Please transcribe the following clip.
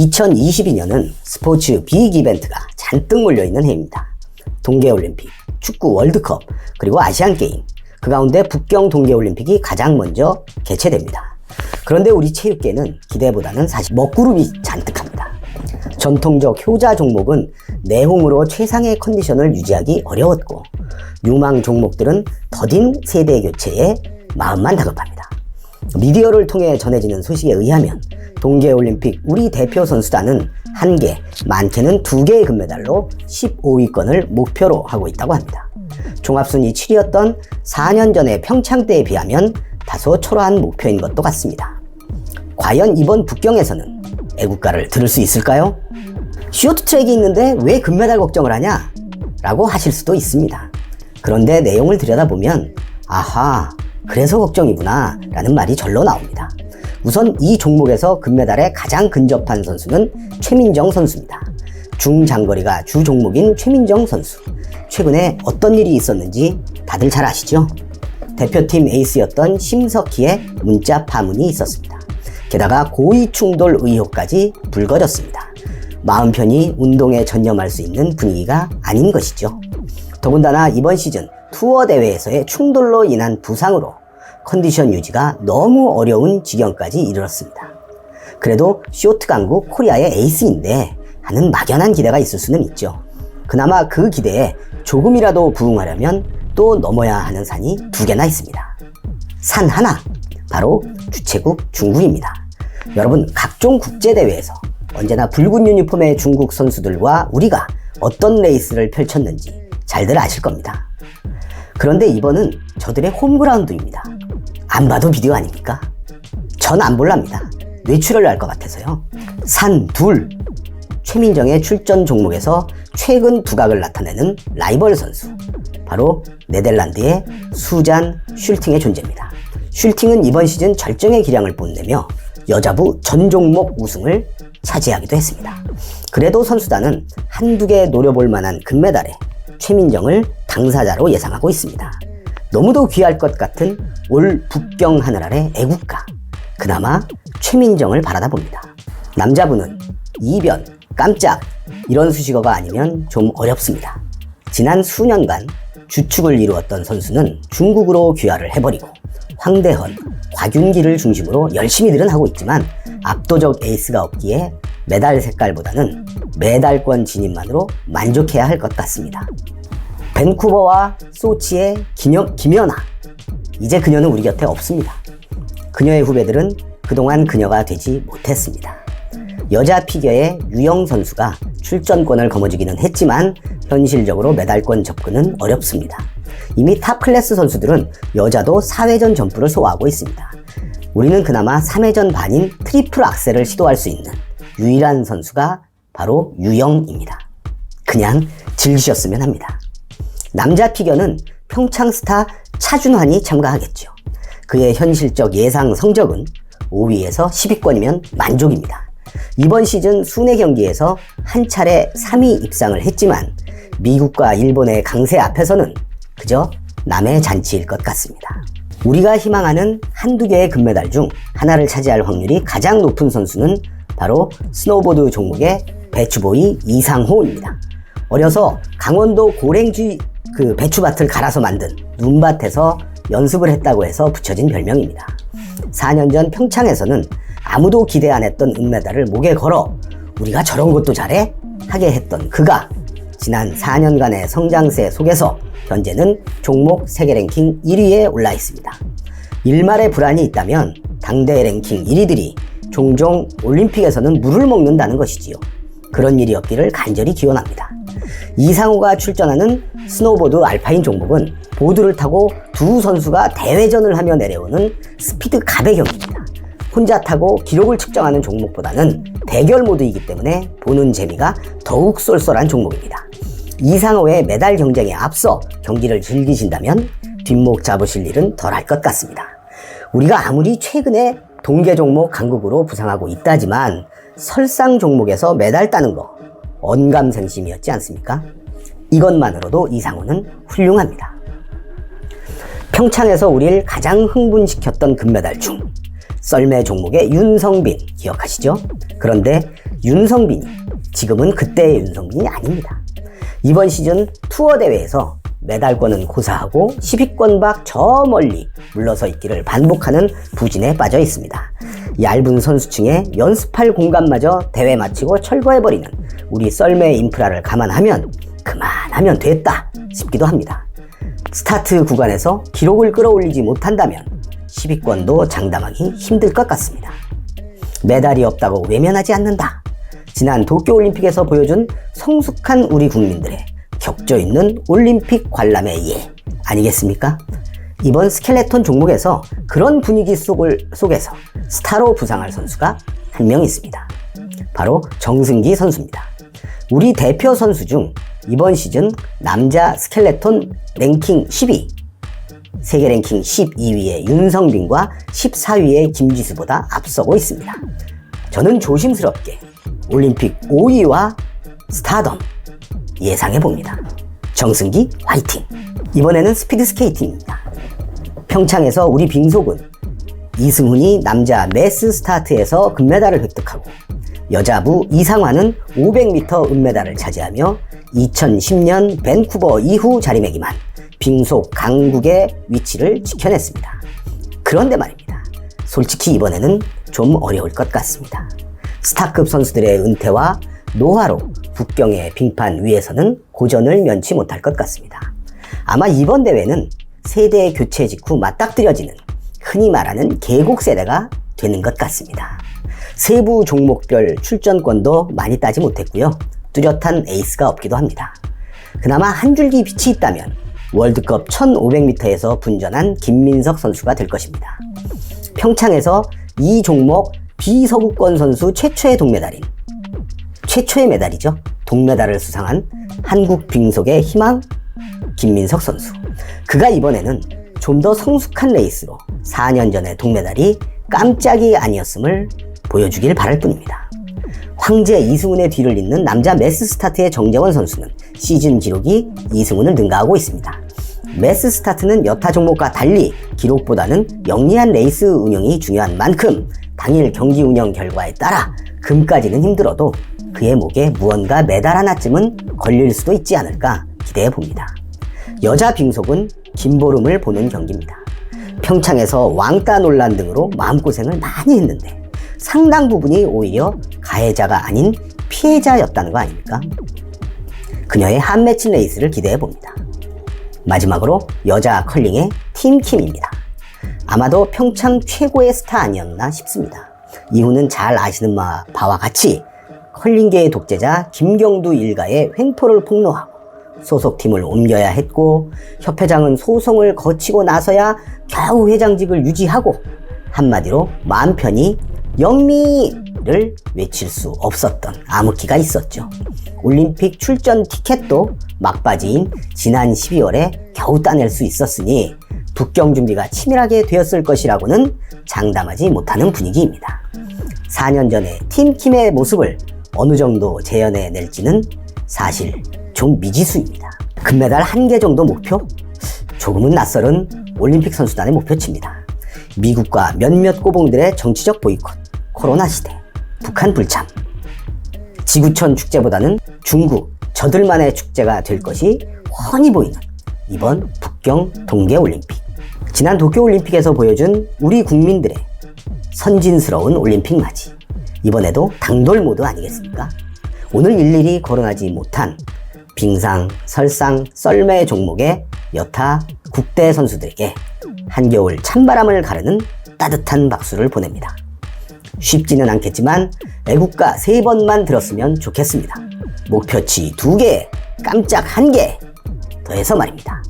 2022년은 스포츠 빅 이벤트가 잔뜩 몰려있는 해입니다. 동계올림픽, 축구 월드컵, 그리고 아시안게임, 그 가운데 북경 동계올림픽이 가장 먼저 개최됩니다. 그런데 우리 체육계는 기대보다는 사실 먹구름이 잔뜩합니다. 전통적 효자 종목은 내홍으로 최상의 컨디션을 유지하기 어려웠고, 유망 종목들은 더딘 세대 교체에 마음만 다급합니다. 미디어를 통해 전해지는 소식에 의하면 동계올림픽 우리 대표 선수단은 1개, 많게는 2개의 금메달로 15위권을 목표로 하고 있다고 합니다. 종합순위 7위였던 4년 전의 평창 때에 비하면 다소 초라한 목표인 것도 같습니다. 과연 이번 북경에서는 애국가를 들을 수 있을까요? 쇼트트랙이 있는데 왜 금메달 걱정을 하냐? 라고 하실 수도 있습니다. 그런데 내용을 들여다보면 아하, 그래서 걱정이구나 라는 말이 절로 나옵니다. 우선 이 종목에서 금메달에 가장 근접한 선수는 최민정 선수입니다. 중장거리가 주 종목인 최민정 선수. 최근에 어떤 일이 있었는지 다들 잘 아시죠? 대표팀 에이스였던 심석희의 문자 파문이 있었습니다. 게다가 고위 충돌 의혹까지 불거졌습니다. 마음 편히 운동에 전념할 수 있는 분위기가 아닌 것이죠. 더군다나 이번 시즌 투어 대회에서의 충돌로 인한 부상으로 컨디션 유지가 너무 어려운 지경까지 이르렀습니다. 그래도 쇼트 강국 코리아의 에이스인데 하는 막연한 기대가 있을 수는 있죠. 그나마 그 기대에 조금이라도 부응하려면 또 넘어야 하는 산이 2개나 있습니다. 산 하나, 바로 주최국 중국입니다. 여러분, 각종 국제대회에서 언제나 붉은 유니폼의 중국 선수들과 우리가 어떤 레이스를 펼쳤는지 잘들 아실 겁니다. 그런데 이번은 저들의 홈그라운드입니다. 안 봐도 비디오 아닙니까? 전 안 볼랍니다. 뇌출혈을 할 것 같아서요. 산 둘, 최민정의 출전 종목에서 최근 두각을 나타내는 라이벌 선수, 바로 네덜란드의 수잔 슐팅의 존재입니다. 슐팅은 이번 시즌 절정의 기량을 뽐내며 여자부 전 종목 우승을 차지하기도 했습니다. 그래도 선수단은 한두 개 노려볼 만한 금메달에 최민정을 당사자로 예상하고 있습니다. 너무도 귀할 것 같은 올 북경 하늘 아래 애국가, 그나마 최민정을 바라다 봅니다. 남자부는 이변, 깜짝 이런 수식어가 아니면 좀 어렵습니다. 지난 수년간 주축을 이루었던 선수는 중국으로 귀화를 해버리고 황대헌, 곽윤기를 중심으로 열심히들은 하고 있지만 압도적 에이스가 없기에 메달 색깔보다는 메달권 진입만으로 만족해야 할 것 같습니다. 밴쿠버와 소치의 김연아, 이제 그녀는 우리 곁에 없습니다. 그녀의 후배들은 그동안 그녀가 되지 못했습니다. 여자 피겨의 유영 선수가 출전권을 거머쥐기는 했지만 현실적으로 메달권 접근은 어렵습니다. 이미 탑 클래스 선수들은 여자도 4회전 점프를 소화하고 있습니다. 우리는 그나마 3회전 반인 트리플 악셀을 시도할 수 있는 유일한 선수가 바로 유영입니다. 그냥 즐기셨으면 합니다. 남자 피겨는 평창 스타 차준환이 참가하겠죠. 그의 현실적 예상 성적은 5위에서 10위권이면 만족입니다. 이번 시즌 순회 경기에서 한 차례 3위 입상을 했지만 미국과 일본의 강세 앞에서는 그저 남의 잔치일 것 같습니다. 우리가 희망하는 한두 개의 금메달 중 하나를 차지할 확률이 가장 높은 선수는 바로 스노보드 종목의 배추보이 이상호입니다. 어려서 강원도 고랭지 배추밭을 갈아서 만든 눈밭에서 연습을 했다고 해서 붙여진 별명입니다. 4년 전 평창에서는 아무도 기대 안 했던 은메달을 목에 걸어 우리가 저런 것도 잘해? 하게 했던 그가 지난 4년간의 성장세 속에서 현재는 종목 세계 랭킹 1위에 올라 있습니다. 일말의 불안이 있다면 당대 랭킹 1위들이 종종 올림픽에서는 물을 먹는다는 것이지요. 그런 일이 없기를 간절히 기원합니다. 이상호가 출전하는 스노보드 알파인 종목은 보드를 타고 두 선수가 대회전을 하며 내려오는 스피드 갑의 경기입니다. 혼자 타고 기록을 측정하는 종목보다는 대결 모드이기 때문에 보는 재미가 더욱 쏠쏠한 종목입니다. 이상호의 메달 경쟁에 앞서 경기를 즐기신다면 뒷목 잡으실 일은 덜 할 것 같습니다. 우리가 아무리 최근에 동계 종목 강국으로 부상하고 있다지만 설상 종목에서 메달 따는 거 언감생심이었지 않습니까? 이것만으로도 이상호는 훌륭합니다. 평창에서 우리를 가장 흥분시켰던 금메달 중 썰매 종목의 윤성빈 기억하시죠? 그런데 윤성빈이 지금은 그때의 윤성빈이 아닙니다. 이번 시즌 투어 대회에서 메달권은 고사하고 10위권 밖 저 멀리 물러서 있기를 반복하는 부진에 빠져 있습니다. 얇은 선수층에 연습할 공간마저 대회 마치고 철거해버리는 우리 썰매 인프라를 감안하면 그만하면 됐다 싶기도 합니다. 스타트 구간에서 기록을 끌어올리지 못한다면 10위권도 장담하기 힘들 것 같습니다. 메달이 없다고 외면하지 않는다. 지난 도쿄올림픽에서 보여준 성숙한 우리 국민들의 격조 있는 올림픽 관람의 예 아니겠습니까? 이번 스켈레톤 종목에서 그런 분위기 속에서 스타로 부상할 선수가 한 명 있습니다. 바로 정승기 선수입니다. 우리 대표 선수 중 이번 시즌 남자 스켈레톤 랭킹 10위, 세계 랭킹 12위의 윤성빈과 14위의 김지수보다 앞서고 있습니다. 저는 조심스럽게 올림픽 5위와 스타덤 예상해봅니다. 정승기 화이팅! 이번에는 스피드 스케이팅입니다. 평창에서 우리 빙속은 이승훈이 남자 매스 스타트에서 금메달을 획득하고 여자부 이상화는 500m 은메달을 차지하며 2010년 밴쿠버 이후 자리매김한 빙속 강국의 위치를 지켜냈습니다. 그런데 말입니다. 솔직히 이번에는 좀 어려울 것 같습니다. 스타급 선수들의 은퇴와 노화로 북경의 빙판 위에서는 고전을 면치 못할 것 같습니다. 아마 이번 대회는 세대 교체 직후 맞닥뜨려지는 흔히 말하는 계곡 세대가 되는 것 같습니다. 세부 종목별 출전권도 많이 따지 못했고요. 뚜렷한 에이스가 없기도 합니다. 그나마 한 줄기 빛이 있다면 월드컵 1500m에서 분전한 김민석 선수가 될 것입니다. 평창에서 이 종목 비서구권 선수 최초의 메달이죠. 동메달을 수상한 한국 빙속의 희망 김민석 선수. 그가 이번에는 좀 더 성숙한 레이스로 4년 전의 동메달이 깜짝이 아니었음을 보여주길 바랄 뿐입니다. 황제 이승훈의 뒤를 잇는 남자 매스 스타트의 정재원 선수는 시즌 기록이 이승훈을 능가하고 있습니다. 매스 스타트는 여타 종목과 달리 기록보다는 영리한 레이스 운영이 중요한 만큼 당일 경기 운영 결과에 따라 금까지는 힘들어도 그의 목에 무언가 메달 하나쯤은 걸릴 수도 있지 않을까 기대해 봅니다. 여자 빙속은 김보름을 보는 경기입니다. 평창에서 왕따 논란 등으로 마음고생을 많이 했는데 상당 부분이 오히려 가해자가 아닌 피해자였다는 거 아닙니까? 그녀의 한 매치 레이스를 기대해 봅니다. 마지막으로 여자 컬링의 팀킴입니다. 아마도 평창 최고의 스타 아니었나 싶습니다. 이후는 잘 아시는 바와 같이 컬링계의 독재자 김경두 일가의 횡포를 폭로하고 소속팀을 옮겨야 했고 협회장은 소송을 거치고 나서야 겨우 회장직을 유지하고 한마디로 마음 편히 영미를 외칠 수 없었던 암흑기가 있었죠. 올림픽 출전 티켓도 막바지인 지난 12월에 겨우 따낼 수 있었으니 북경 준비가 치밀하게 되었을 것이라고는 장담하지 못하는 분위기입니다. 4년 전에 팀킴의 모습을 어느 정도 재현해낼지는 사실 좀 미지수입니다. 금메달 1개 정도 목표? 조금은 낯설은 올림픽 선수단의 목표치입니다. 미국과 몇몇 꼬봉들의 정치적 보이콧, 코로나 시대, 북한 불참. 지구촌 축제보다는 중국, 저들만의 축제가 될 것이 훤히 보이는 이번 북경 동계올림픽. 지난 도쿄올림픽에서 보여준 우리 국민들의 선진스러운 올림픽 맞이. 이번에도 당돌 모드 아니겠습니까? 오늘 일일이 거론하지 못한 빙상, 설상, 썰매 종목의 여타 국대 선수들에게 한겨울 찬바람을 가르는 따뜻한 박수를 보냅니다. 쉽지는 않겠지만 애국가 3번만 들었으면 좋겠습니다. 목표치 2개, 깜짝 1개 더해서 말입니다.